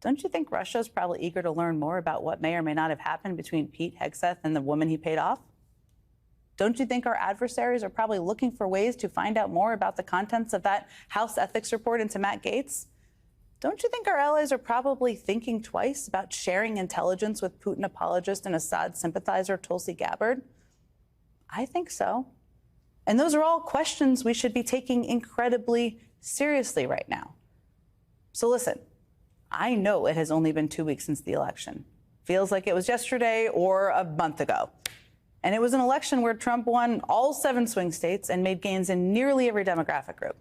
Don't you think Russia is probably eager to learn more about what may or may not have happened between Pete Hegseth and the woman he paid off? Don't you think our adversaries are probably looking for ways to find out more about the contents of that House ethics report into Matt Gaetz? Don't you think our allies are probably thinking twice about sharing intelligence with Putin apologist and Assad sympathizer Tulsi Gabbard? I think so. And those are all questions we should be taking incredibly seriously right now. So listen, I know it has only been 2 weeks since the election. Feels like it was yesterday or a month ago. And it was an election where Trump won all 7 swing states and made gains in nearly every demographic group.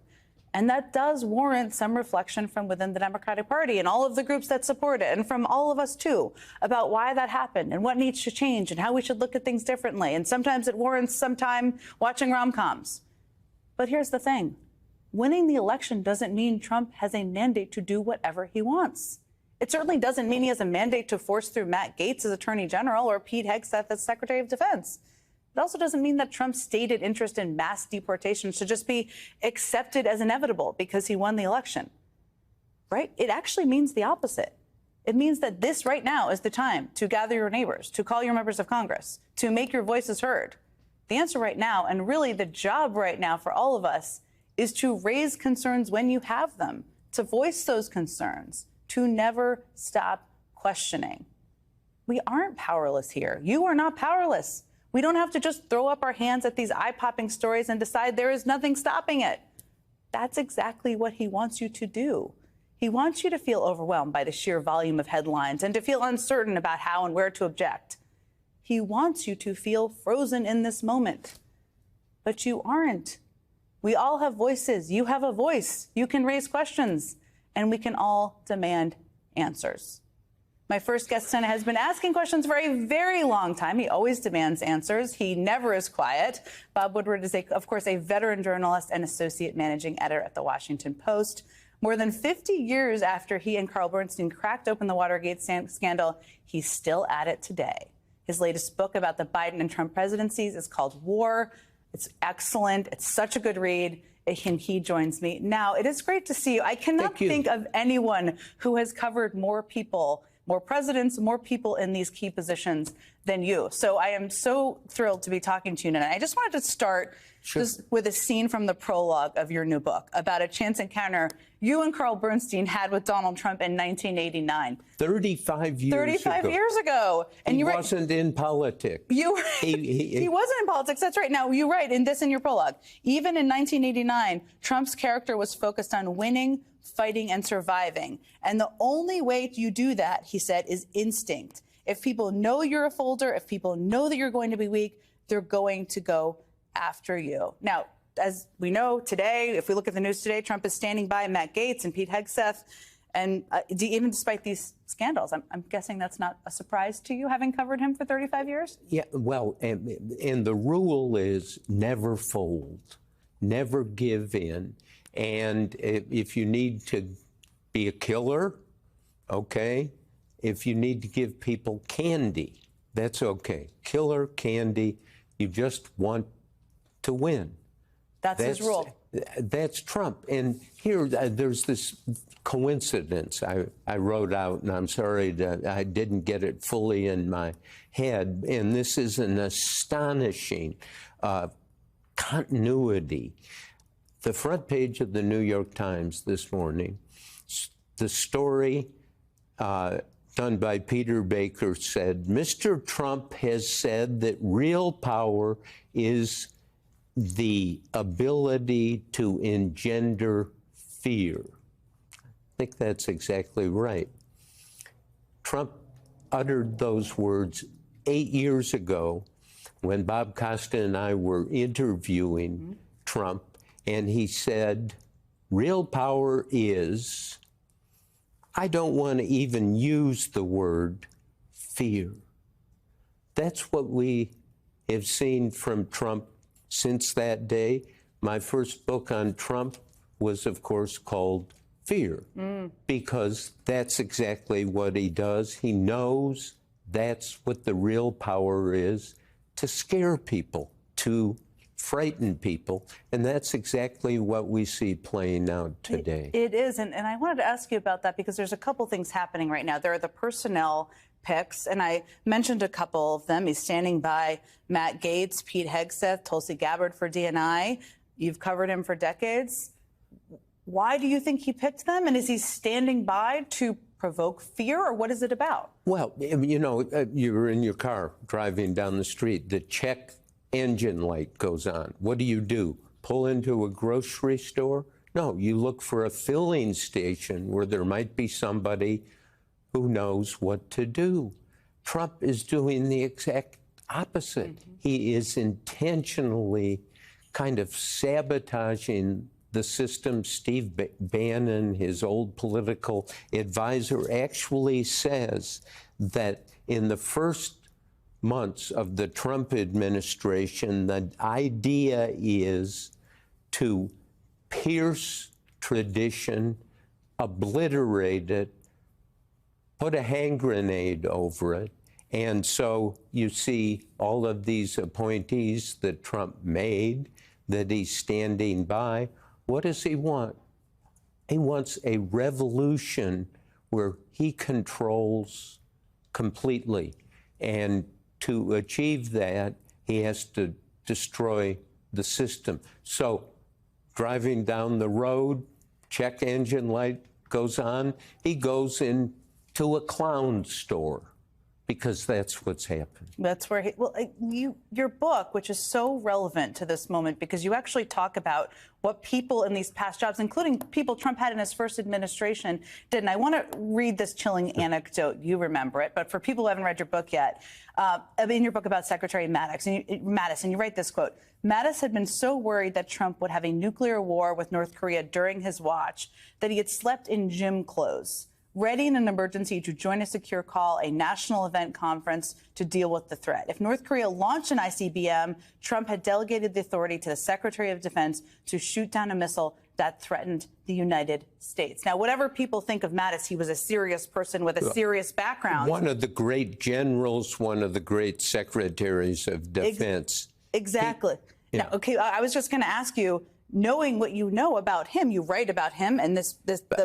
And that does warrant some reflection from within the Democratic Party and all of the groups that support it, and from all of us, too, about why that happened and what needs to change and how we should look at things differently. And sometimes it warrants some time watching rom-coms. But here's the thing. Winning the election doesn't mean Trump has a mandate to do whatever he wants. It certainly doesn't mean he has a mandate to force through Matt Gaetz as Attorney General or Pete Hegseth as Secretary of Defense. It also doesn't mean that Trump's stated interest in mass deportation should just be accepted as inevitable because he won the election, right? It actually means the opposite. It means that this right now is the time to gather your neighbors, to call your members of Congress, to make your voices heard. The answer right now, and really the job right now for all of us, is to raise concerns when you have them, to voice those concerns, to never stop questioning. We aren't powerless here. You are not powerless. We don't have to just throw up our hands at these eye-popping stories and decide there is nothing stopping it. That's exactly what he wants you to do. He wants you to feel overwhelmed by the sheer volume of headlines and to feel uncertain about how and where to object. He wants you to feel frozen in this moment. But you aren't. We all have voices. You have a voice. You can raise questions, and we can all demand answers. My first guest tonight has been asking questions for a very long time. He always demands answers. He never is quiet. Bob Woodward is, of course, a veteran journalist and associate managing editor at The Washington Post. More than 50 years after he and Carl Bernstein cracked open the Watergate scandal, he's still at it today. His latest book about the Biden and Trump presidencies is called War. It's excellent. It's such a good read. And he joins me now. It is great to see you. I cannot think of anyone who has covered more people, more presidents, more people in these key positions than you. So I am so thrilled to be talking to you tonight. I just wanted to start just with a scene from the prologue of your new book about a chance encounter you and Carl Bernstein had with Donald Trump in 1989. 35 years 35 years ago. And he wasn't in politics. He wasn't in politics. That's right. Now, you write in your prologue. Even in 1989, Trump's character was focused on winning, fighting, and surviving. And the only way you do that, he said, is instinct. If people know you're a folder, if people know that you're going to be weak, they're going to go after you. Now, as we know today, if we look at the news today, Trump is standing by Matt Gaetz and Pete Hegseth. And even despite these scandals, I'm guessing that's not a surprise to you, having covered him for 35 years? Yeah, well, and the rule is never fold, never give in. And if you need to be a killer, okay. If you need to give people candy, that's okay. Killer, candy, you just want to win. That's his rule. That's Trump. And here, there's this coincidence I wrote out, and I'm sorry that I didn't get it fully in my head. And this is an astonishing continuity. The front page of the New York Times this morning, the story done by Peter Baker said, Mr. Trump has said that real power is the ability to engender fear. I think that's exactly right. Trump uttered those words 8 years ago when Bob Costa and I were interviewing Trump, and he said, real power is, I don't want to even use the word fear. That's what we have seen from Trump since that day. My first book on Trump was, of course, called Fear, because that's exactly what he does. He knows that's what the real power is, to scare people, to frighten people, and that's exactly what we see playing out today. It is, and I wanted to ask you about that because there's a couple things happening right now. There are the personnel picks, and I mentioned a couple of them. He's standing by Matt Gaetz, Pete Hegseth, Tulsi Gabbard for DNI. You've covered him for decades. Why do you think he picked them? And is he standing by to provoke fear, or what is it about? Well, you know, you're in your car driving down the street. The check engine light goes on. What do? Pull into a grocery store? No, you look for a filling station where there might be somebody who knows what to do. Trump is doing the exact opposite. He is intentionally kind of sabotaging the system. Steve Bannon, his old political advisor, actually says that in the first months of the Trump administration, the idea is to pierce tradition, obliterate it, put a hand grenade over it. And so you see all of these appointees that Trump made, that he's standing by. What does he want? He wants a revolution where he controls completely. And to achieve that, he has to destroy the system. So driving down the road, check engine light goes on, he goes into a clown store because that's what's happened. That's where your book, which is so relevant to this moment, because you actually talk about what people in these past jobs, including people Trump had in his first administration, did. And I want to read this chilling anecdote. You remember it, but for people who haven't read your book yet, in your book about Secretary Mattis, and you write this quote: Mattis had been so worried that Trump would have a nuclear war with North Korea during his watch that he had slept in gym clothes, ready in an emergency to join a secure call, a national event conference to deal with the threat. If North Korea launched an ICBM, Trump had delegated the authority to the Secretary of Defense to shoot down a missile that threatened the United States. Now, whatever people think of Mattis, he was a serious person with a serious background. One of the great generals, one of the great secretaries of defense. Exactly. Now, okay, I was just going to ask you, knowing what you know about him, you write about him and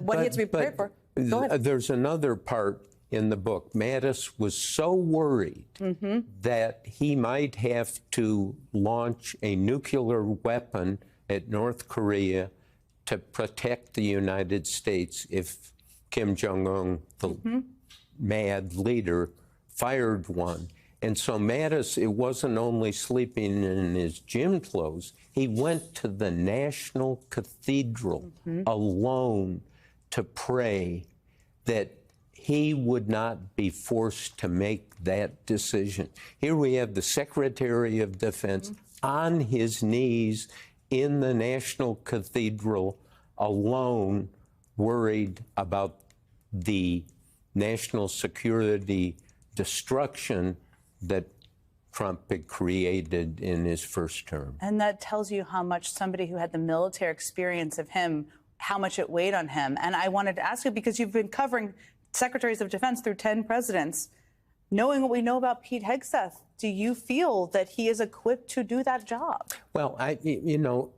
what he had to be prepared for. Go ahead. There's another part in the book. Mattis was so worried that he might have to launch a nuclear weapon at North Korea to protect the United States if Kim Jong-un, the mad leader, fired one. And so Mattis, it wasn't only sleeping in his gym clothes, he went to the National Cathedral alone to pray that he would not be forced to make that decision. Here we have the Secretary of Defense on his knees in the National Cathedral alone, worried about the national security destruction that Trump had created in his first term. And that tells you how much somebody who had the military experience of him, how much it weighed on him. And I wanted to ask you, because you've been covering secretaries of defense through 10 presidents, knowing what we know about Pete Hegseth, do you feel that he is equipped to do that job? Well, you know,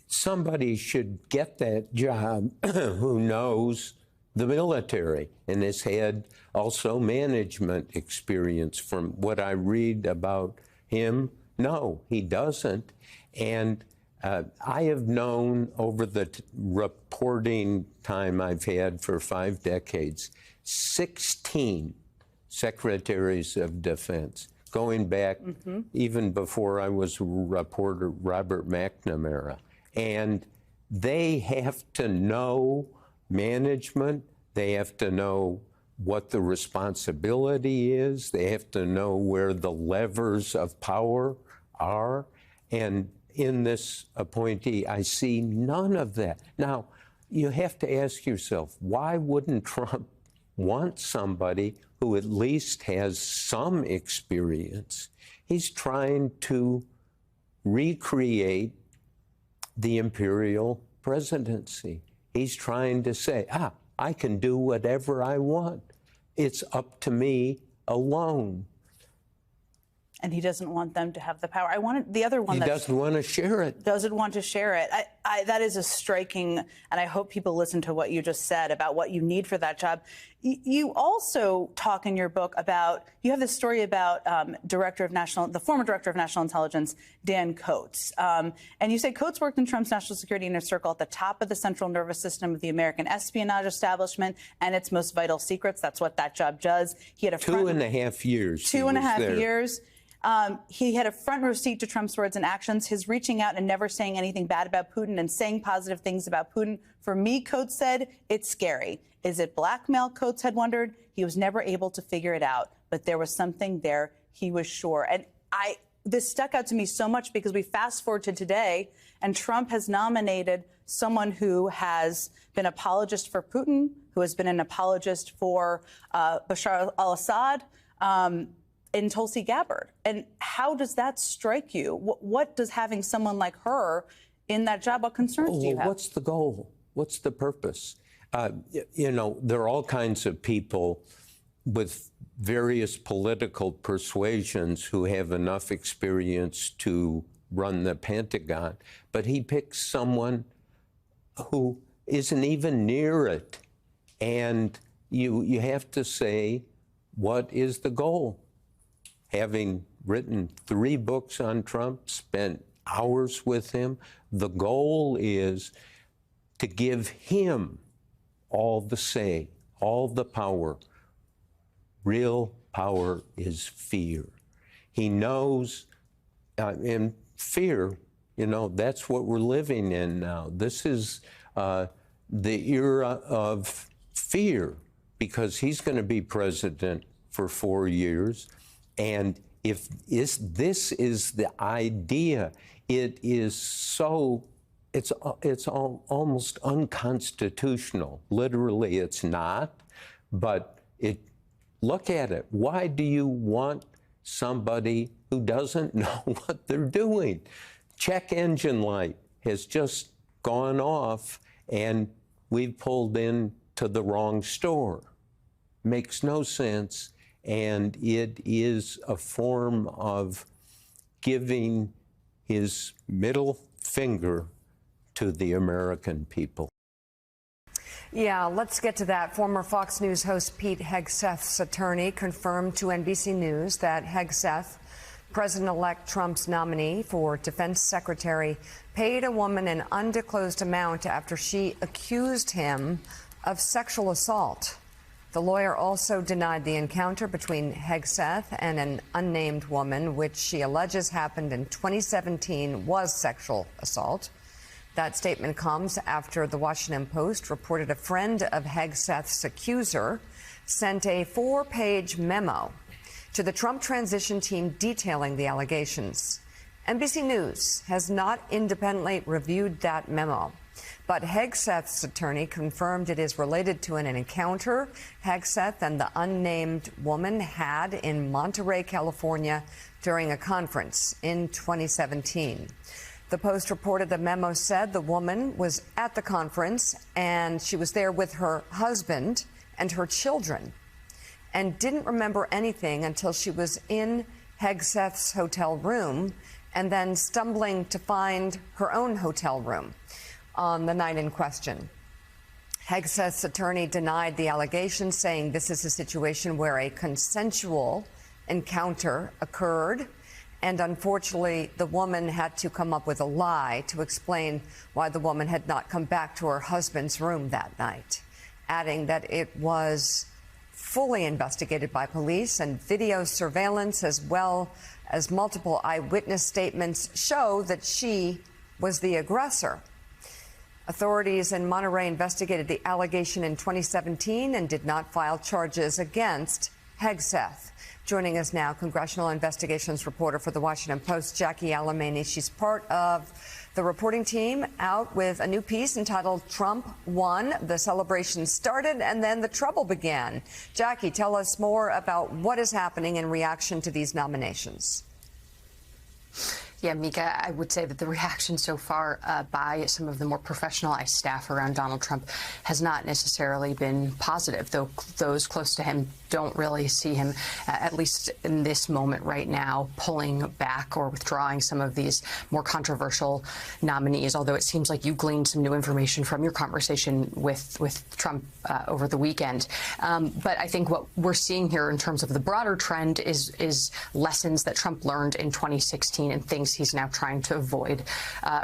somebody should get that job who knows the military and has had also management experience. From what I read about him, no, he doesn't. And I have known over the reporting time I've had for 5 decades, 16 secretaries of defense, going back even before I was a reporter, Robert McNamara. And they have to know management, they have to know what the responsibility is, they have to know where the levers of power are. And in this appointee, I see none of that. Now, you have to ask yourself, why wouldn't Trump want somebody who at least has some experience? He's trying to recreate the imperial presidency. He's trying to say, I can do whatever I want. It's up to me alone. And he doesn't want them to have the power. I wanted the other one. He doesn't want to share it. Doesn't want to share it. That is a striking, and I hope people listen to what you just said about what you need for that job. You also talk in your book about, you have this story about the former director of national intelligence, Dan Coats. And you say Coats worked in Trump's national security inner circle at the top of the central nervous system of the American espionage establishment and its most vital secrets. That's what that job does. He had a 2.5 years. 2.5 years. He had a front row seat to Trump's words and actions. His reaching out and never saying anything bad about Putin and saying positive things about Putin. For me, Coats said, it's scary. Is it blackmail? Coats had wondered. He was never able to figure it out, but there was something there. He was sure. And this stuck out to me so much because we fast forward to today, and Trump has nominated someone who has been an apologist for Putin, who has been an apologist for Bashar al-Assad, in Tulsi Gabbard. And how does that strike you? What does having someone like her in that job, what concerns do you have? What's the goal? What's the purpose? You know, there are all kinds of people with various political persuasions who have enough experience to run the Pentagon, but he picks someone who isn't even near it. And you have to say, what is the goal? Having written 3 books on Trump, spent hours with him, the goal is to give him all the say, all the power. Real power is fear. He knows, in fear, you know, that's what we're living in now. This is the era of fear, because he's going to be president for 4 years. And if this is the idea, it is so, it's almost unconstitutional. Literally, it's not. But look at it. Why do you want somebody who doesn't know what they're doing? Check engine light has just gone off, and we've pulled in to the wrong store. Makes no sense. And it is a form of giving his middle finger to the American people. Yeah, let's get to that. Former Fox News host Pete Hegseth's attorney confirmed to NBC News that Hegseth, President-elect Trump's nominee for defense secretary, paid a woman an undisclosed amount after she accused him of sexual assault. The lawyer also denied the encounter between Hegseth and an unnamed woman, which she alleges happened in 2017, was sexual assault. That statement comes after the Washington Post reported a friend of Hegseth's accuser sent a 4-page memo to the Trump transition team detailing the allegations. NBC News has not independently reviewed that memo, but Hegseth's attorney confirmed it is related to an encounter Hegseth and the unnamed woman had in Monterey, California during a conference in 2017. The Post reported the memo said the woman was at the conference and she was there with her husband and her children and didn't remember anything until she was in Hegseth's hotel room and then stumbling to find her own hotel room on the night in question. Hegseth's attorney denied the allegation, saying this is a situation where a consensual encounter occurred, and unfortunately, the woman had to come up with a lie to explain why the woman had not come back to her husband's room that night, adding that it was fully investigated by police, and video surveillance as well as multiple eyewitness statements show that she was the aggressor. Authorities in Monterey investigated the allegation in 2017 and did not file charges against Hegseth. Joining us now, congressional investigations reporter for the Washington Post, Jackie Alemany. She's part of the reporting team, out with a new piece entitled Trump Won. The celebration started and then the trouble began. Jackie, tell us more about what is happening in reaction to these nominations. Yeah, Mika, I would say that the reaction so far by some of the more professionalized staff around Donald Trump has not necessarily been positive, though those close to him don't really see him, at least in this moment right now, pulling back or withdrawing some of these more controversial nominees, although it seems like you gleaned some new information from your conversation with Trump over the weekend. But I think what we're seeing here in terms of the broader trend is lessons that Trump learned in 2016 and things he's now trying to avoid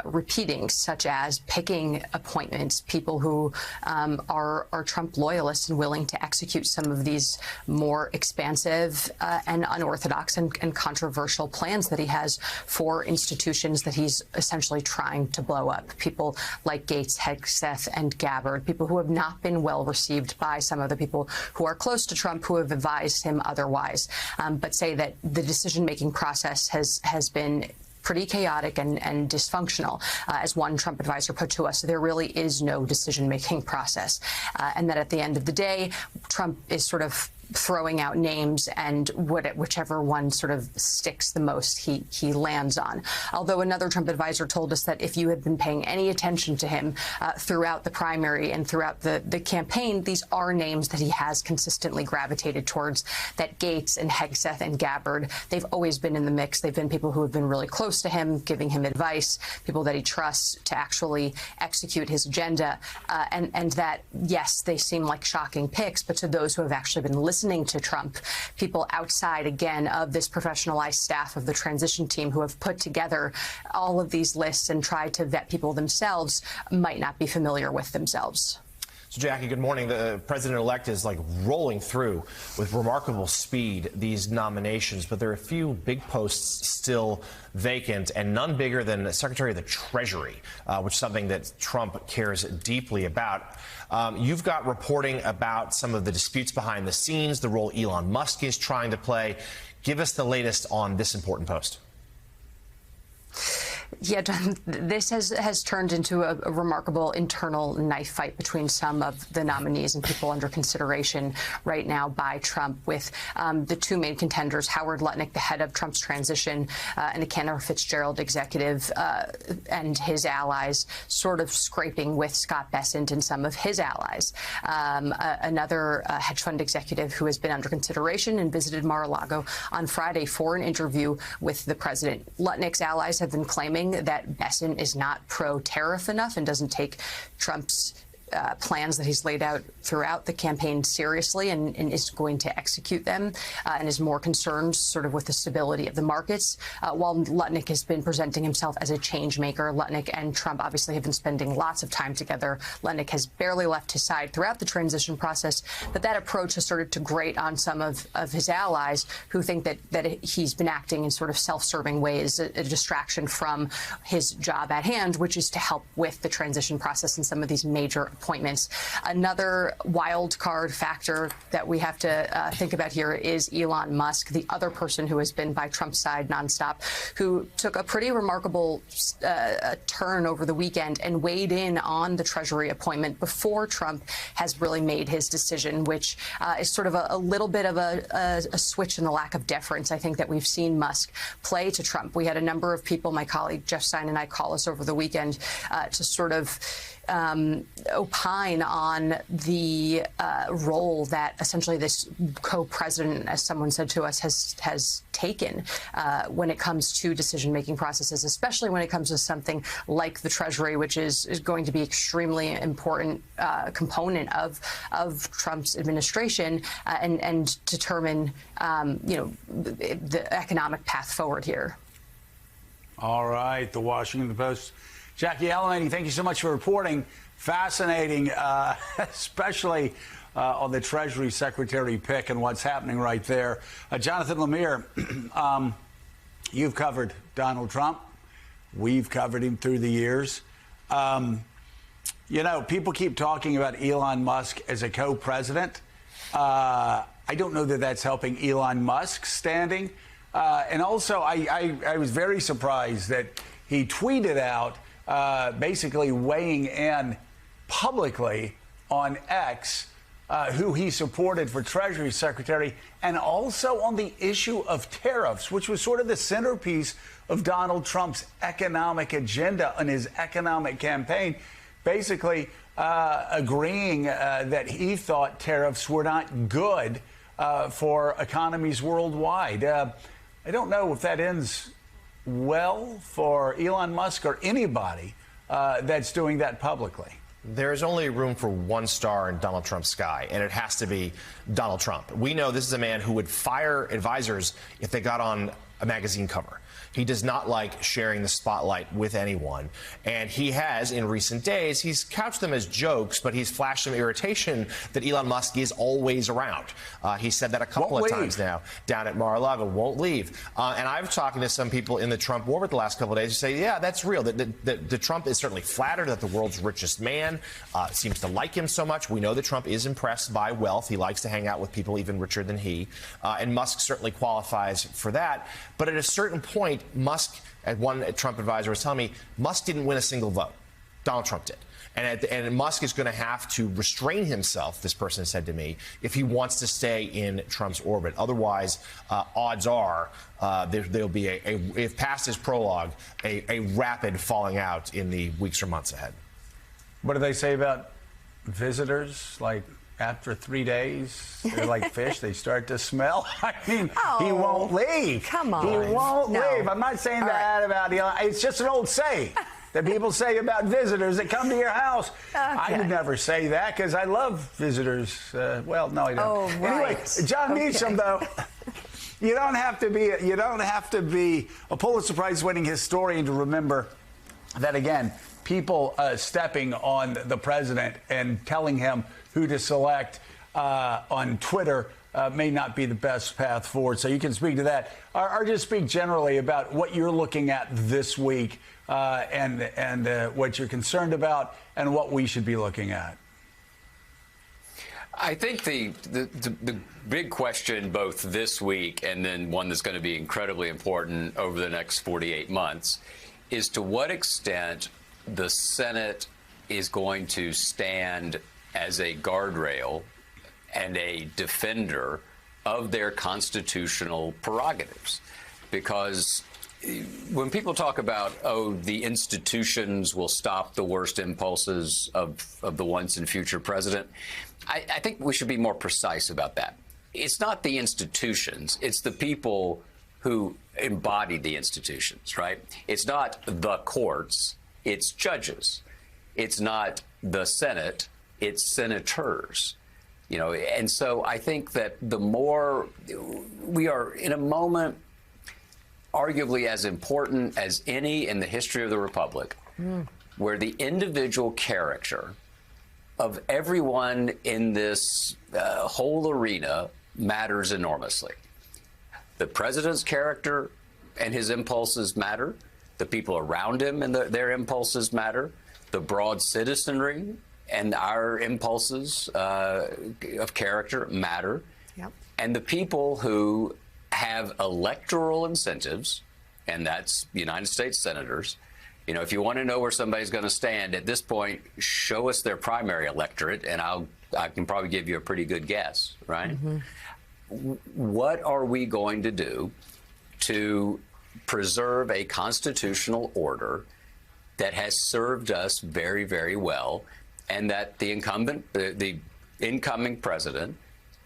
repeating, such as picking appointments, people who are Trump loyalists and willing to execute some of these more expansive and unorthodox and controversial plans that he has for institutions that he's essentially trying to blow up. People like Gates, Hegseth, and Gabbard, people who have not been well received by some of the people who are close to Trump who have advised him otherwise, but say that the decision-making process has been pretty chaotic and dysfunctional. As one Trump advisor put to us, there really is no decision-making process. And that at the end of the day, Trump is sort of throwing out names, and whichever one sort of sticks the most, he lands on. Although another Trump advisor told us that if you had been paying any attention to him throughout the primary and throughout the campaign, these are names that he has consistently gravitated towards, that Gates and Hegseth and Gabbard, they've always been in the mix. They've been people who have been really close to him, giving him advice, people that he trusts to actually execute his agenda, and that, yes, they seem like shocking picks, but to those who have actually been listening to Trump, people outside, again, of this professionalized staff of the transition team who have put together all of these lists and tried to vet people themselves, might not be familiar with themselves. So, Jackie, good morning. The president-elect is like rolling through with remarkable speed these nominations, but there are a few big posts still vacant, and none bigger than Secretary of the Treasury, which is something that Trump cares deeply about. You've got reporting about some of the disputes behind the scenes, the role Elon Musk is trying to play. Give us the latest on this important post. Yeah, John, this has turned into a remarkable internal knife fight between some of the nominees and people under consideration right now by Trump, with the two main contenders, Howard Lutnick, the head of Trump's transition, and a Cantor Fitzgerald executive, and his allies, sort of scraping with Scott Bessent and some of his allies. Another hedge fund executive who has been under consideration and visited Mar-a-Lago on Friday for an interview with the president. Lutnick's allies have been claiming that Bessent is not pro-tariff enough and doesn't take Trump's plans that he's laid out throughout the campaign seriously and is going to execute them, and is more concerned sort of with the stability of the markets, while Lutnick has been presenting himself as a change maker. Lutnick and Trump obviously have been spending lots of time together. Lutnick has barely left his side throughout the transition process, but that approach has started to grate on some of his allies who think that he's been acting in sort of self-serving ways, a distraction from his job at hand, which is to help with the transition process and some of these major appointments. Another wild card factor that we have to think about here is Elon Musk, the other person who has been by Trump's side nonstop, who took a pretty remarkable turn over the weekend and weighed in on the Treasury appointment before Trump has really made his decision, which is sort of a little bit of a switch in the lack of deference, I think, that we've seen Musk play to Trump. We had a number of people, my colleague Jeff Stein and I, call us over the weekend to sort of opine on the role that essentially this co-president, as someone said to us, has taken when it comes to decision-making processes, especially when it comes to something like the Treasury, which is going to be extremely important component of Trump's administration, and determine the economic path forward here. All right, the Washington Post. Jackie Alamany, thank you so much for reporting. Fascinating, especially on the Treasury Secretary pick and what's happening right there. Jonathan Lemire, you've covered Donald Trump. We've covered him through the years. People keep talking about Elon Musk as a co-president. I don't know that that's helping Elon Musk's standing. And also, I was very surprised that he tweeted out basically weighing in publicly on X who he supported for Treasury Secretary, and also on the issue of tariffs, which was sort of the centerpiece of Donald Trump's economic agenda and his economic campaign, basically agreeing that he thought tariffs were not good for economies worldwide. I don't know if that ends well for Elon Musk or anybody that's doing that publicly. There is only room for one star in Donald Trump's sky, and it has to be Donald Trump. We know this is a man who would fire advisors if they got on a magazine cover. He does not like sharing the spotlight with anyone. And he has, in recent days, he's couched them as jokes, but he's flashed some irritation that Elon Musk is always around. He said that a couple of times now down at Mar-a-Lago, won't leave. And I've talked to some people in the Trump orbit the last couple of days who say, yeah, that's real. That Trump is certainly flattered that the world's richest man seems to like him so much. We know that Trump is impressed by wealth. He likes to hang out with people even richer than he. And Musk certainly qualifies for that. But at a certain point, Musk, one Trump advisor was telling me, Musk didn't win a single vote. Donald Trump did. And Musk is going to have to restrain himself, this person said to me, if he wants to stay in Trump's orbit. Otherwise, odds are there'll be, if past his prologue, a rapid falling out in the weeks or months ahead. What do they say about visitors? Like, after 3 days, they're like fish. They start to smell. I mean, he won't leave. Come on. He won't No. leave. I'm not saying that about Elon. It's just an old saying that people say about visitors that come to your house. Okay. I would never say that because I love visitors. Well, no, I don't. Oh, right. Anyway, John Meacham, though. You don't have to be a Pulitzer Prize winning historian to remember that, again, people stepping on the president and telling him who to select on Twitter may not be the best path forward. So you can speak to that, or just speak generally about what you're looking at this week and what you're concerned about and what we should be looking at. I think the big question both this week and then one that's going to be incredibly important over the next 48 months is to what extent the Senate is going to stand as a guardrail and a defender of their constitutional prerogatives. Because when people talk about, oh, the institutions will stop the worst impulses of the once and future president, I think we should be more precise about that. It's not the institutions, it's the people who embody the institutions, right? It's not the courts, it's judges. It's not the Senate, it's senators. You know, and so I think that the more we are in a moment arguably as important as any in the history of the Republic, where the individual character of everyone in this whole arena matters enormously. The president's character and his impulses matter. The people around him and their impulses matter. The broad citizenry and our impulses of character matter. Yep. And the people who have electoral incentives, and that's United States senators. You know, if you want to know where somebody's going to stand at this point, show us their primary electorate, and I can probably give you a pretty good guess, right? Mm-hmm. What are we going to do to preserve a constitutional order that has served us very, very well, and that the incoming president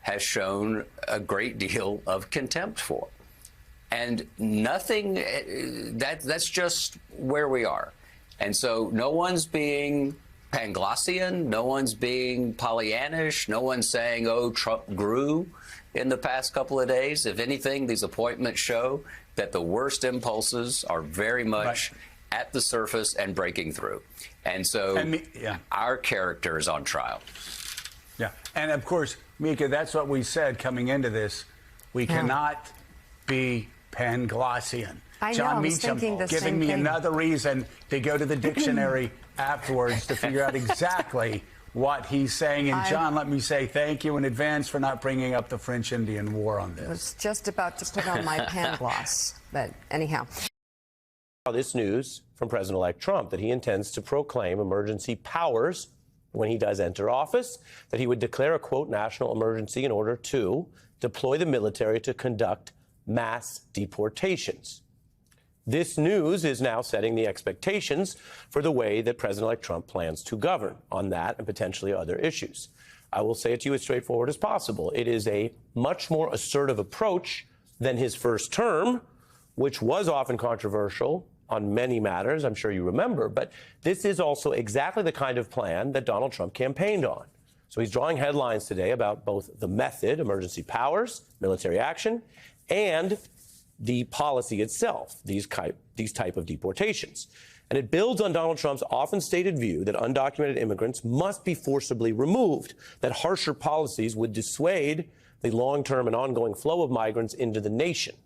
has shown a great deal of contempt for? And nothing, that's just where we are. And so no one's being Panglossian, no one's being Pollyannish, no one's saying, oh, Trump grew in the past couple of days. If anything, these appointments show that the worst impulses are very much at the surface and breaking through. And so our character is on trial. Yeah. And of course, Mika, that's what we said coming into this. We cannot be Panglossian. I know, John I was Meacham thinking the giving same me thing. another reason to go to the dictionary afterwards to figure out exactly what he's saying. And John, let me say thank you in advance for not bringing up the French-Indian War on this. I was just about to put on my Pangloss, but anyhow. This news from President-elect Trump that he intends to proclaim emergency powers when he does enter office, that he would declare a, quote, national emergency in order to deploy the military to conduct mass deportations. This news is now setting the expectations for the way that President-elect Trump plans to govern on that and potentially other issues. I will say it to you as straightforward as possible. It is a much more assertive approach than his first term, which was often controversial on many matters, I'm sure you remember, but this is also exactly the kind of plan that Donald Trump campaigned on. So he's drawing headlines today about both the method, emergency powers, military action, and the policy itself, these type of deportations. And it builds on Donald Trump's often stated view that undocumented immigrants must be forcibly removed, that harsher policies would dissuade the long-term and ongoing flow of migrants into the nation.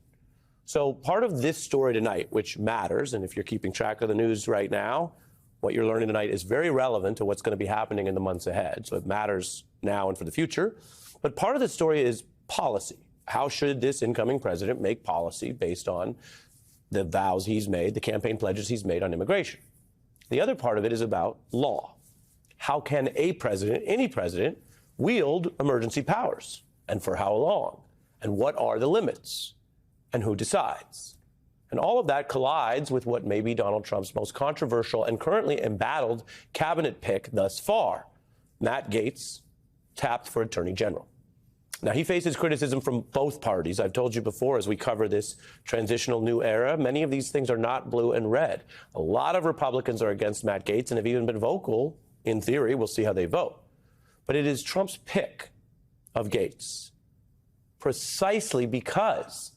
So part of this story tonight, which matters, and if you're keeping track of the news right now, what you're learning tonight is very relevant to what's going to be happening in the months ahead. So it matters now and for the future. But part of the story is policy. How should this incoming president make policy based on the vows he's made, the campaign pledges he's made on immigration? The other part of it is about law. How can a president, any president, wield emergency powers? And for how long? And what are the limits? And who decides? And all of that collides with what may be Donald Trump's most controversial and currently embattled cabinet pick thus far, Matt Gaetz, tapped for Attorney General. Now, he faces criticism from both parties. I've told you before, as we cover this transitional new era, many of these things are not blue and red. A lot of Republicans are against Matt Gaetz and have even been vocal, in theory. We'll see how they vote. But it is Trump's pick of Gaetz, precisely because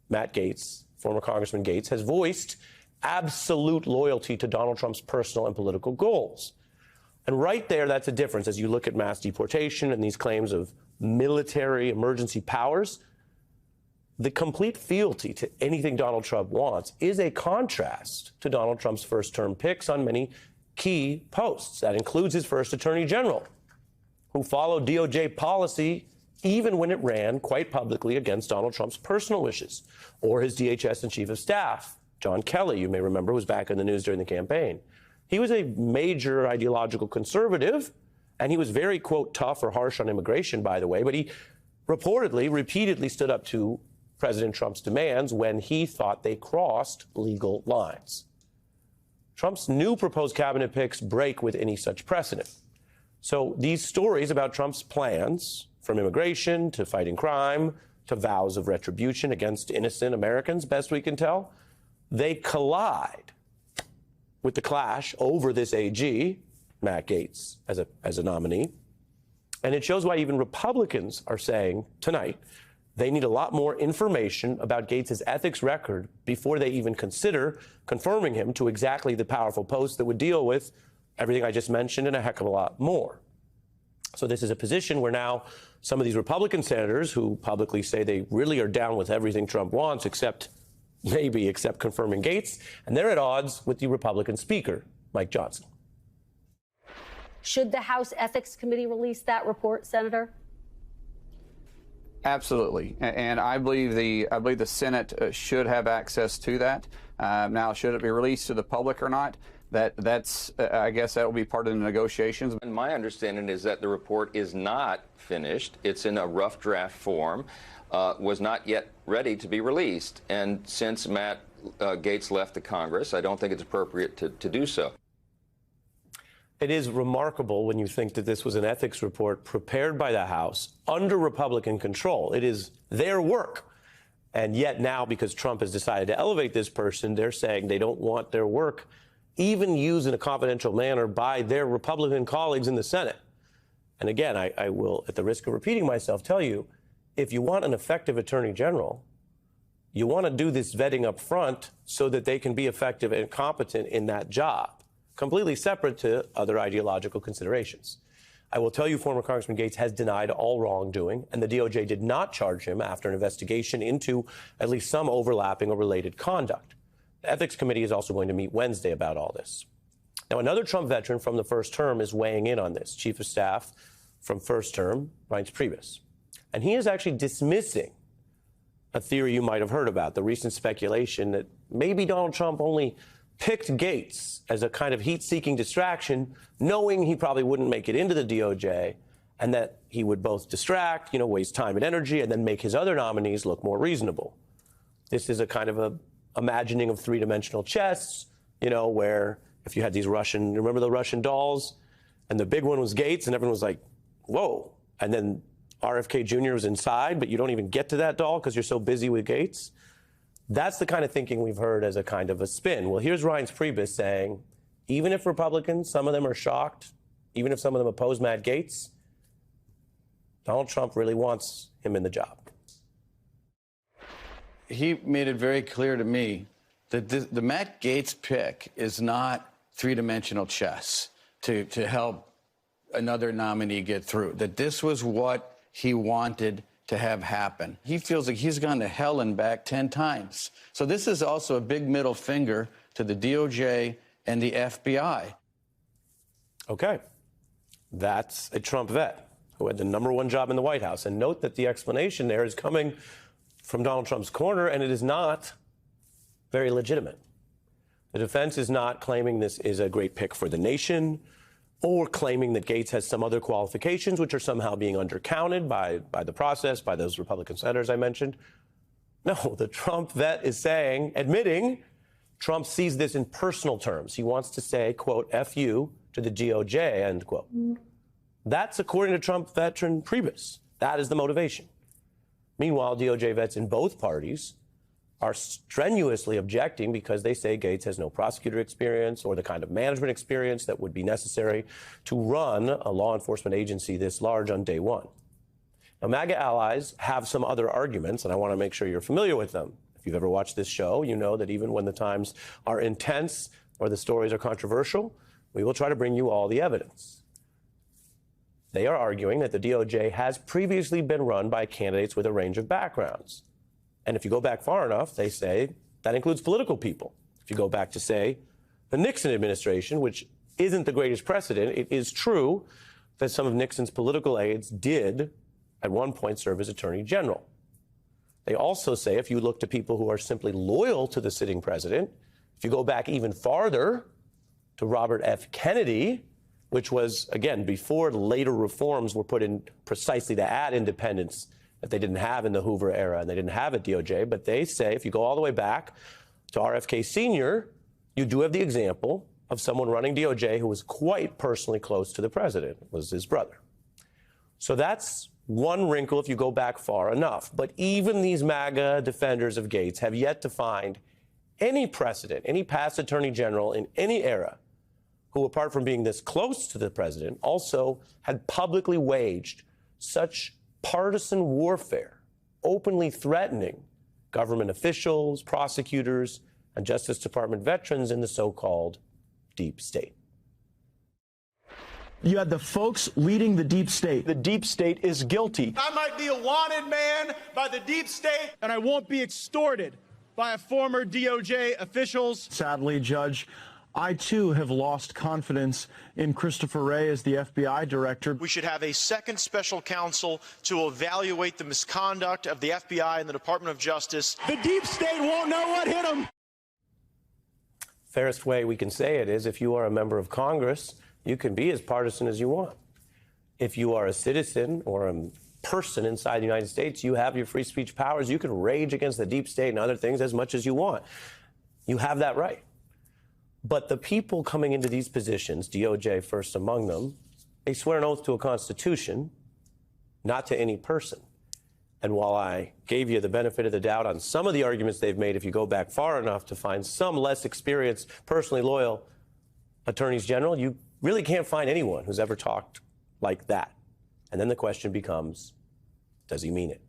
Matt Gaetz, former Congressman Gaetz, has voiced absolute loyalty to Donald Trump's personal and political goals. And right there, that's a difference as you look at mass deportation and these claims of military emergency powers. The complete fealty to anything Donald Trump wants is a contrast to Donald Trump's first-term picks on many key posts. That includes his first attorney general, who followed DOJ policy even when it ran quite publicly against Donald Trump's personal wishes, or his DHS and chief of staff, John Kelly, you may remember, was back in the news during the campaign. He was a major ideological conservative, and he was very, quote, tough or harsh on immigration, by the way, but he reportedly, repeatedly stood up to President Trump's demands when he thought they crossed legal lines. Trump's new proposed cabinet picks break with any such precedent. So these stories about Trump's plans, from immigration to fighting crime to vows of retribution against innocent Americans, best we can tell, they collide with the clash over this AG, Matt Gaetz, as a nominee. And it shows why even Republicans are saying tonight they need a lot more information about Gaetz's ethics record before they even consider confirming him to exactly the powerful post that would deal with everything I just mentioned and a heck of a lot more. So this is a position where now some of these Republican senators who publicly say they really are down with everything Trump wants, except confirming Gaetz, and they're at odds with the Republican Speaker, Mike Johnson. Should the House Ethics Committee release that report, Senator? Absolutely, and I believe the Senate should have access to that. Now, should it be released to the public or not? That's I guess that will be part of the negotiations. And my understanding is that the report is not finished. It's in a rough draft form, was not yet ready to be released. And since Matt Gaetz left the Congress, I don't think it's appropriate to do so. It is remarkable when you think that this was an ethics report prepared by the House under Republican control. It is their work. And yet now, because Trump has decided to elevate this person, they're saying they don't want their work even used in a confidential manner by their Republican colleagues in the Senate. And again, I will, at the risk of repeating myself, tell you, if you want an effective attorney general, you want to do this vetting up front so that they can be effective and competent in that job, completely separate to other ideological considerations. I will tell you, former Congressman Gaetz has denied all wrongdoing, and the DOJ did not charge him after an investigation into at least some overlapping or related conduct. The Ethics Committee is also going to meet Wednesday about all this. Now, another Trump veteran from the first term is weighing in on this, Chief of Staff from first term, Reince Priebus. And he is actually dismissing a theory you might have heard about, the recent speculation that maybe Donald Trump only picked Gates as a kind of heat-seeking distraction, knowing he probably wouldn't make it into the DOJ, and that he would both distract, waste time and energy, and then make his other nominees look more reasonable. This is a kind of a imagining of three-dimensional chess, where if you had these remember the Russian dolls? And the big one was Gates, and everyone was like, whoa. And then RFK Jr. was inside, but you don't even get to that doll because you're so busy with Gates. That's the kind of thinking we've heard as a kind of a spin. Well, here's Reince Priebus saying, even if Republicans, some of them are shocked, even if some of them oppose Matt Gaetz, Donald Trump really wants him in the job. He made it very clear to me that the Matt Gaetz pick is not three-dimensional chess to help another nominee get through, that this was what he wanted to have happen. He feels like he's gone to hell and back 10 times. So this is also a big middle finger to the DOJ and the FBI. Okay. That's a Trump vet who had the #1 job in the White House. And note that the explanation there is coming from Donald Trump's corner, and it is not very legitimate. The defense is not claiming this is a great pick for the nation, or claiming that Gaetz has some other qualifications which are somehow being undercounted by the process, by those Republican senators I mentioned. No, the Trump vet is admitting Trump sees this in personal terms. He wants to say, quote, F you to the DOJ, end quote. That's according to Trump veteran Priebus. That is the motivation. Meanwhile, DOJ vets in both parties are strenuously objecting because they say Gaetz has no prosecutor experience or the kind of management experience that would be necessary to run a law enforcement agency this large on day one. Now, MAGA allies have some other arguments, and I want to make sure you're familiar with them. If you've ever watched this show, you know that even when the times are intense or the stories are controversial, we will try to bring you all the evidence. They are arguing that the DOJ has previously been run by candidates with a range of backgrounds. And if you go back far enough, they say that includes political people. If you go back to, say, the Nixon administration, which isn't the greatest precedent, it is true that some of Nixon's political aides did at one point serve as attorney general. They also say if you look to people who are simply loyal to the sitting president, if you go back even farther to Robert F. Kennedy, which was, again, before the later reforms were put in precisely to add independence that they didn't have in the Hoover era and they didn't have at DOJ. But they say if you go all the way back to RFK Sr., you do have the example of someone running DOJ who was quite personally close to the president. It was his brother. So that's one wrinkle if you go back far enough. But even these MAGA defenders of Gaetz have yet to find any precedent, any past attorney general in any era who, apart from being this close to the president, also had publicly waged such partisan warfare, openly threatening government officials, prosecutors, and Justice Department veterans in the so-called deep state. You had the folks leading the deep state. The deep state is guilty. I might be a wanted man by the deep state, and I won't be extorted by a former DOJ officials. Sadly, Judge, I, too, have lost confidence in Christopher Wray as the FBI director. We should have a second special counsel to evaluate the misconduct of the FBI and the Department of Justice. The deep state won't know what hit them. Fairest way we can say it is if you are a member of Congress, you can be as partisan as you want. If you are a citizen or a person inside the United States, you have your free speech powers. You can rage against the deep state and other things as much as you want. You have that right. But the people coming into these positions, DOJ first among them, they swear an oath to a constitution, not to any person. And while I gave you the benefit of the doubt on some of the arguments they've made, if you go back far enough to find some less experienced, personally loyal attorneys general, you really can't find anyone who's ever talked like that. And then the question becomes, does he mean it?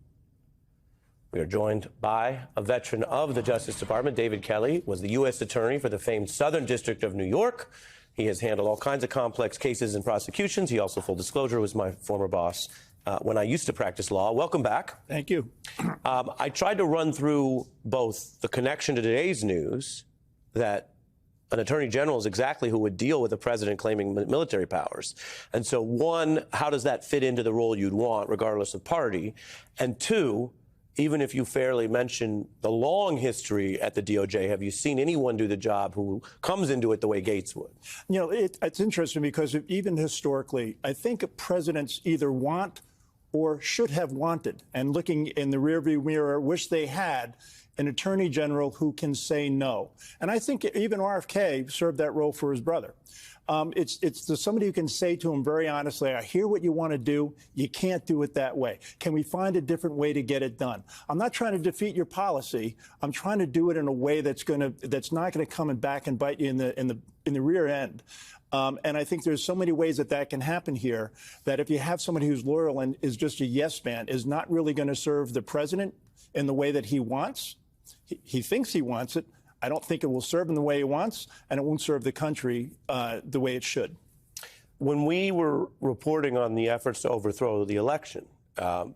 We are joined by a veteran of the Justice Department. David Kelly was the U.S. Attorney for the famed Southern District of New York. He has handled all kinds of complex cases and prosecutions. He also, full disclosure, was my former boss when I used to practice law. Welcome back. Thank you. I tried to run through both the connection to today's news, that an attorney general is exactly who would deal with a president claiming military powers. And so, one, how does that fit into the role you'd want, regardless of party? And two, even if you fairly mention the long history at the DOJ, have you seen anyone do the job who comes into it the way Gates would? You know, it's interesting because even historically, I think presidents either want or should have wanted, and looking in the rearview mirror, wish they had an attorney general who can say no. And I think even RFK served that role for his brother. It's somebody who can say to him very honestly, I hear what you want to do. You can't do it that way. Can we find a different way to get it done? I'm not trying to defeat your policy. I'm trying to do it in a way that's not going to come back and bite you in the rear end. And I think there's so many ways that can happen here that if you have somebody who's loyal and is just a yes man, is not really going to serve the president in the way that he wants. He thinks he wants it. I don't think it will serve him the way he wants, and it won't serve the country the way it should. When we were reporting on the efforts to overthrow the election,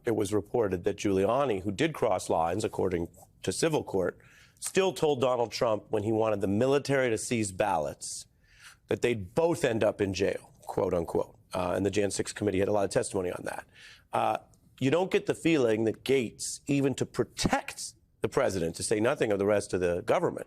it was reported that Giuliani, who did cross lines, according to civil court, still told Donald Trump when he wanted the military to seize ballots that they'd both end up in jail, quote unquote. And the Jan 6 committee had a lot of testimony on that. You don't get the feeling that Gates, even to protect the president, to say nothing of the rest of the government,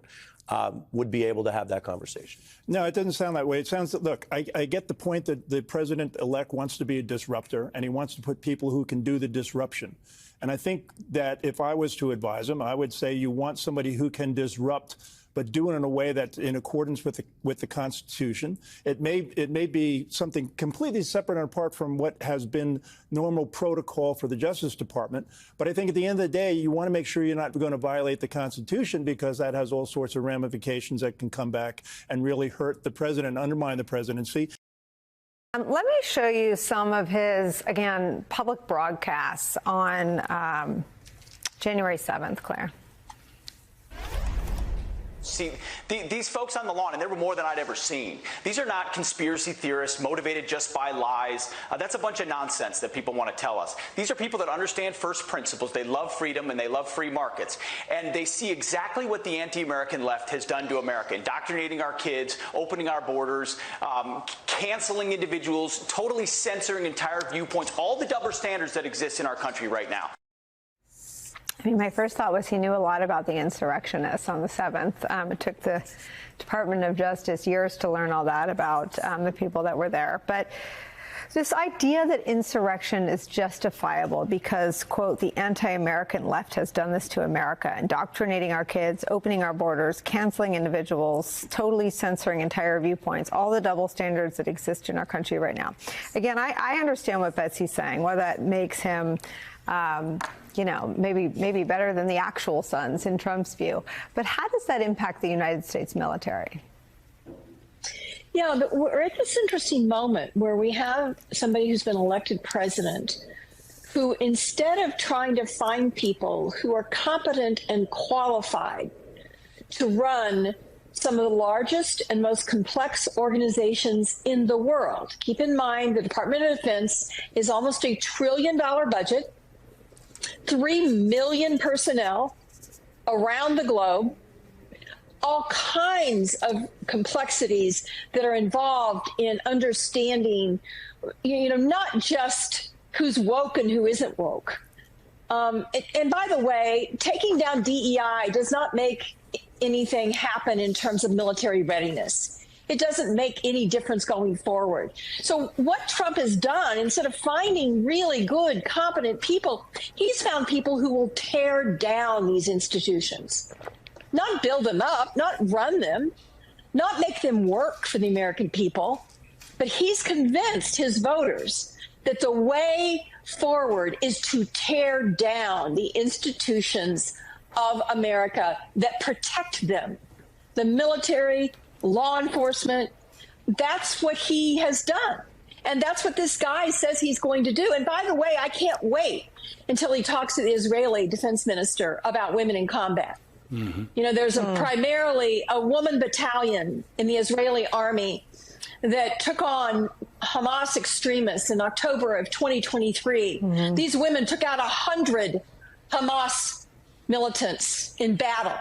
would be able to have that conversation. No, it doesn't sound that way. It sounds, look, I get the point that the president-elect wants to be a disruptor, and he wants to put people who can do the disruption. And I think that if I was to advise him, I would say you want somebody who can disrupt, but do it in a way that's in accordance with the Constitution. It may be something completely separate and apart from what has been normal protocol for the Justice Department. But I think at the end of the day, you want to make sure you're not going to violate the Constitution, because that has all sorts of ramifications that can come back and really hurt the president, undermine the presidency. Let me show you some of his, again, public broadcasts on January 7th, Claire. See, these folks on the lawn, and there were more than I'd ever seen. These are not conspiracy theorists motivated just by lies. That's a bunch of nonsense that people want to tell us. These are people that understand first principles. They love freedom and they love free markets. And they see exactly what the anti-American left has done to America, indoctrinating our kids, opening our borders, canceling individuals, totally censoring entire viewpoints, all the double standards that exist in our country right now. I mean, my first thought was he knew a lot about the insurrectionists on the 7th. It took the Department of Justice years to learn all that about the people that were there. But this idea that insurrection is justifiable because, quote, the anti-American left has done this to America, indoctrinating our kids, opening our borders, canceling individuals, totally censoring entire viewpoints, all the double standards that exist in our country right now. Again, I understand what Betsy's saying, why that makes him you know, maybe better than the actual sons in Trump's view. But how does that impact the United States military? Yeah, but we're at this interesting moment where we have somebody who's been elected president who, instead of trying to find people who are competent and qualified to run some of the largest and most complex organizations in the world. Keep in mind, the Department of Defense is almost $1 trillion budget, 3 million personnel around the globe, all kinds of complexities that are involved in understanding, you know, not just who's woke and who isn't woke. And by the way, taking down DEI does not make anything happen in terms of military readiness. It doesn't make any difference going forward. So what Trump has done, instead of finding really good, competent people, he's found people who will tear down these institutions, not build them up, not run them, not make them work for the American people. But he's convinced his voters that the way forward is to tear down the institutions of America that protect them, the military, law enforcement. That's what he has done. And that's what this guy says he's going to do. And by the way, I can't wait until he talks to the Israeli defense minister about women in combat. Mm-hmm. You know, there's primarily a woman battalion in the Israeli army that took on Hamas extremists in October of 2023. Mm-hmm. These women took out 100 Hamas militants in battle.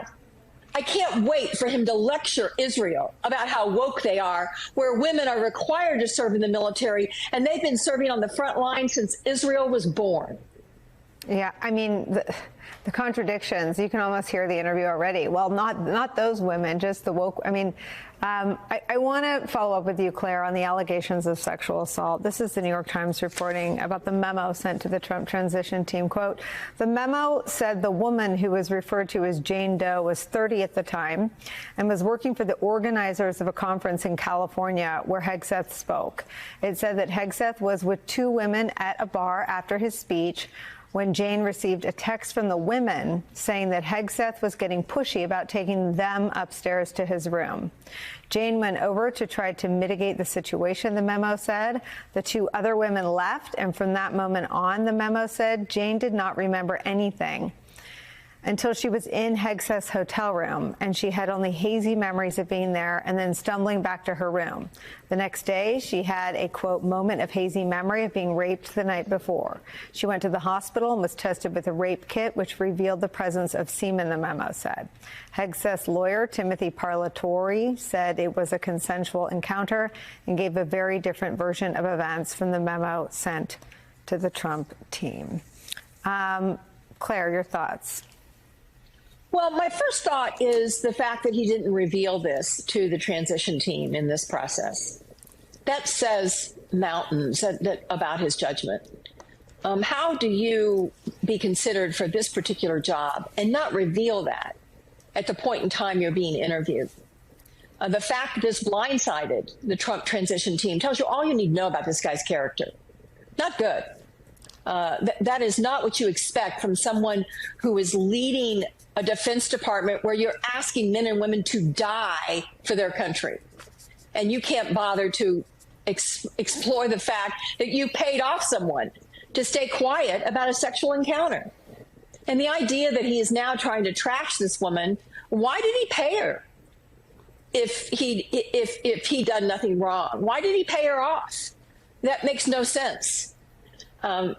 I can't wait for him to lecture Israel about how woke they are, where women are required to serve in the military, and they've been serving on the front line since Israel was born. Yeah, I mean, the contradictions, you can almost hear the interview already. Well, not those women, just the woke. I mean, I want to follow up with you, Claire, on the allegations of sexual assault. This is the New York Times reporting about the memo sent to the Trump transition team. Quote, the memo said the woman who was referred to as Jane Doe was 30 at the time and was working for the organizers of a conference in California where Hegseth spoke. It said that Hegseth was with two women at a bar after his speech when Jane received a text from the women saying that Hegseth was getting pushy about taking them upstairs to his room. Jane went over to try to mitigate the situation, the memo said. The two other women left, and from that moment on, the memo said, Jane did not remember anything until she was in Hegseth's hotel room, and she had only hazy memories of being there and then stumbling back to her room. The next day, she had a, quote, moment of hazy memory of being raped the night before. She went to the hospital and was tested with a rape kit, which revealed the presence of semen, the memo said. Hegseth's lawyer, Timothy Parlatore, said it was a consensual encounter and gave a very different version of events from the memo sent to the Trump team. Claire, your thoughts? Well, my first thought is the fact that he didn't reveal this to the transition team in this process. That says mountains about his judgment. How do you be considered for this particular job and not reveal that at the point in time you're being interviewed? The fact that this blindsided the Trump transition team tells you all you need to know about this guy's character. Not good. That is not what you expect from someone who is leading a Defense Department where you're asking men and women to die for their country. And you can't bother to explore the fact that you paid off someone to stay quiet about a sexual encounter. And the idea that he is now trying to trash this woman, why did he pay her if he done nothing wrong? Why did he pay her off? That makes no sense.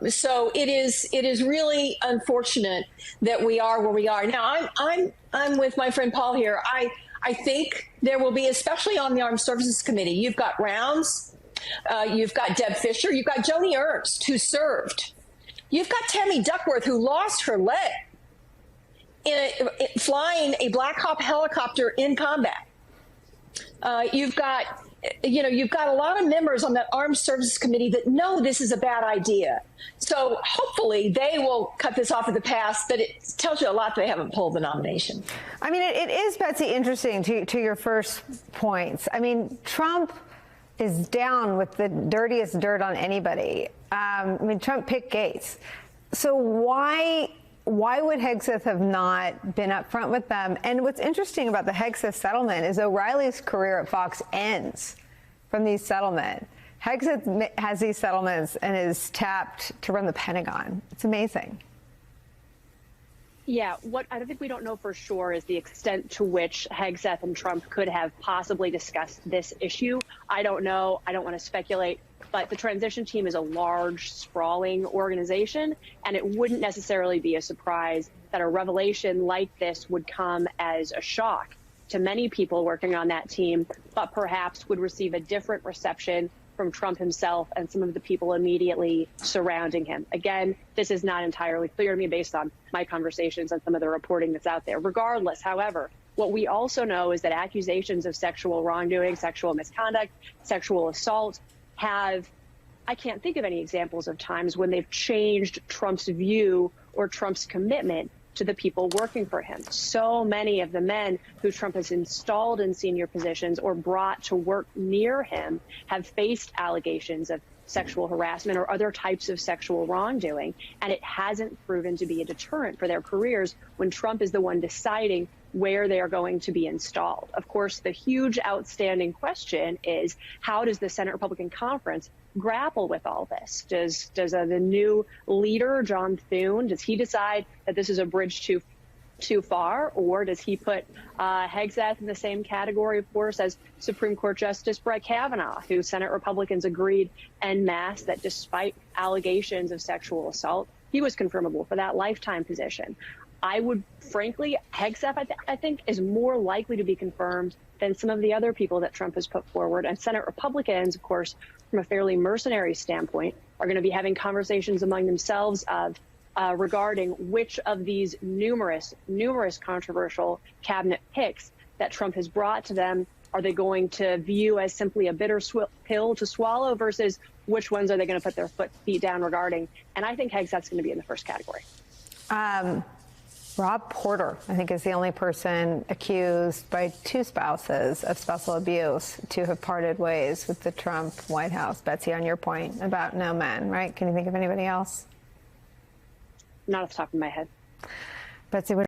So it is really unfortunate that we are where we are now. I'm with my friend Paul here. I think there will be, especially on the Armed Services Committee. You've got Rounds, you've got Deb Fisher, you've got Joni Ernst, who served. You've got Tammy Duckworth, who lost her leg flying a Black Hawk helicopter in combat. You've got a lot of members on that Armed Services Committee that know this is a bad idea. So hopefully they will cut this off at the pass, but it tells you a lot that they haven't pulled the nomination. I mean, it is, Betsy, interesting to your first points. I mean, Trump is down with the dirtiest dirt on anybody. I mean, Trump picked Gates. So why would Hegseth have not been up front with them? And what's interesting about the Hegseth settlement is O'Reilly's career at Fox ends from these settlements. Hegseth has these settlements and is tapped to run the Pentagon. It's amazing. Yeah, what I think we don't know for sure is the extent to which Hegseth and Trump could have possibly discussed this issue. I don't know. I don't want to speculate. But the transition team is a large, sprawling organization, and it wouldn't necessarily be a surprise that a revelation like this would come as a shock to many people working on that team, but perhaps would receive a different reception from Trump himself and some of the people immediately surrounding him. Again, this is not entirely clear to me based on my conversations and some of the reporting that's out there. Regardless, however, what we also know is that accusations of sexual wrongdoing, sexual misconduct, sexual assault I can't think of any examples of times when they've changed Trump's view or Trump's commitment to the people working for him. So many of the men who Trump has installed in senior positions or brought to work near him have faced allegations of sexual harassment or other types of sexual wrongdoing, and it hasn't proven to be a deterrent for their careers when Trump is the one deciding where they are going to be installed. Of course, the huge outstanding question is, how does the Senate Republican Conference grapple with all this? Does the new leader, John Thune, does he decide that this is a bridge too far, or does he put Hegseth in the same category, of course, as Supreme Court Justice Brett Kavanaugh, who Senate Republicans agreed en masse that despite allegations of sexual assault, he was confirmable for that lifetime position? I would, frankly, Hegseth, I think, is more likely to be confirmed than some of the other people that Trump has put forward. And Senate Republicans, of course, from a fairly mercenary standpoint, are going to be having conversations among themselves of, regarding which of these numerous controversial cabinet picks that Trump has brought to them are they going to view as simply a bitter pill to swallow versus which ones are they going to put their feet down regarding. And I think Hegseth's going to be in the first category. Rob Porter, I think, is the only person accused by two spouses of spousal abuse to have parted ways with the Trump White House. Betsy, on your point about no men, right? Can you think of anybody else? Not off the top of my head. Betsy, what